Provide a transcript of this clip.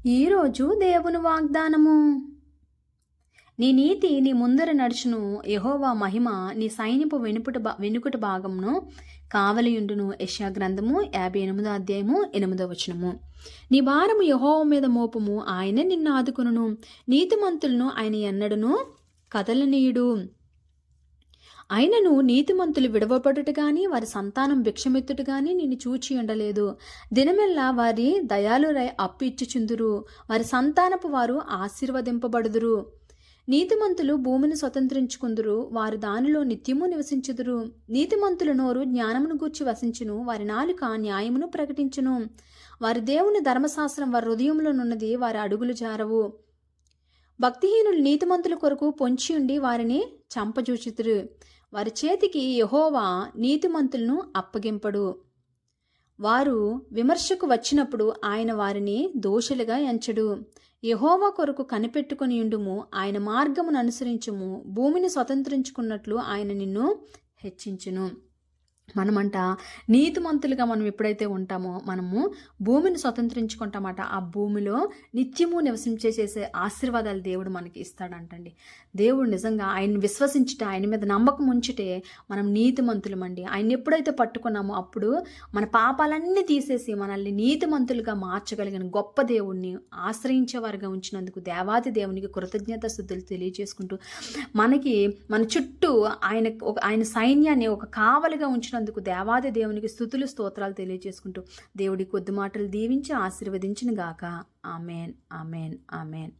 ఈరోజు దేవుని వాగ్దానము. నీ నీతి నీ ముందర నడుచును, యెహోవా మహిమ నీ సైన్యపు వెనుకుట భాగమును కావలియుండును. యెషయా గ్రంథము 58వ అధ్యాయము 8వ వచనము. నీ భారము యెహోవా మీద మోపము, ఆయన నిన్ను ఆదుకొనును. నీతిమంతులను ఆయన ఎన్నడను కదలనీయుడు. అయినను నీతిమంతులు విడవబడుట గాని వారి సంతానం భిక్షమెత్తుట గాని నిన్ను చూచి ఉండలేదు. దినమెల్లా వారి దయాలురై అప్పు ఇచ్చుచుందురు, వారి సంతానపు వారు ఆశీర్వదింపబడుదురు. నీతిమంతులు భూమిని స్వతంత్రించుకుందురు, వారు దానిలో నిత్యము నివసించుదురు. నీతిమంతుల నోరు జ్ఞానమును గూర్చి వసించును, వారి నాలుక న్యాయమును ప్రకటించును. వారి దేవుని ధర్మశాస్త్రం వారి హృదయంలోనున్నది, వారి అడుగులు జారవు. భక్తిహీనులు నీతిమంతుల కొరకు పొంచి ఉండి వారిని చంపజూచుతురు. వారి చేతికి యెహోవా నీతిమంతులను అప్పగింపడు. వారు విమర్శకు వచ్చినప్పుడు ఆయన వారిని దోషులుగా ఎంచడు. యెహోవా కొరకు కనిపెట్టుకుని ఉండుము, ఆయన మార్గమును అనుసరించుము. భూమిని స్వతంత్రించుకున్నట్లు ఆయన నిన్ను హెచ్చించును. మనమంట నీతిమంతులుగా మనం ఎప్పుడైతే ఉంటామో మనము భూమిని స్వతంత్రించుకుంటామట. ఆ భూమిలో నిత్యము నివసించేసే ఆశీర్వాదాలు దేవుడు మనకి ఇస్తాడంటండి. దేవుడు నిజంగా ఆయన్ని విశ్వసించుట, ఆయన మీద నమ్మకం ఉంచితే మనం నీతిమంతులమండి. ఆయన ఎప్పుడైతే పట్టుకున్నామో అప్పుడు మన పాపాలన్నీ తీసేసి మనల్ని నీతిమంతులుగా మార్చగలిగిన గొప్ప దేవుణ్ణి ఆశ్రయించేవారుగా ఉంచినందుకు దేవాది దేవునికి కృతజ్ఞతాస్తుతులు తెలియజేసుకుంటూ, మన చుట్టూ ఆయన సైన్యాన్ని ఒక కావలిగా ఉంచిన ందుకు దేవాది దేవునికి స్తుతులు స్తోత్రాలు తెలియజేసుకుంటూ దేవుడి కొద్ది మాటలు దీవించి ఆశీర్వదించును గాక. Amen, amen, amen.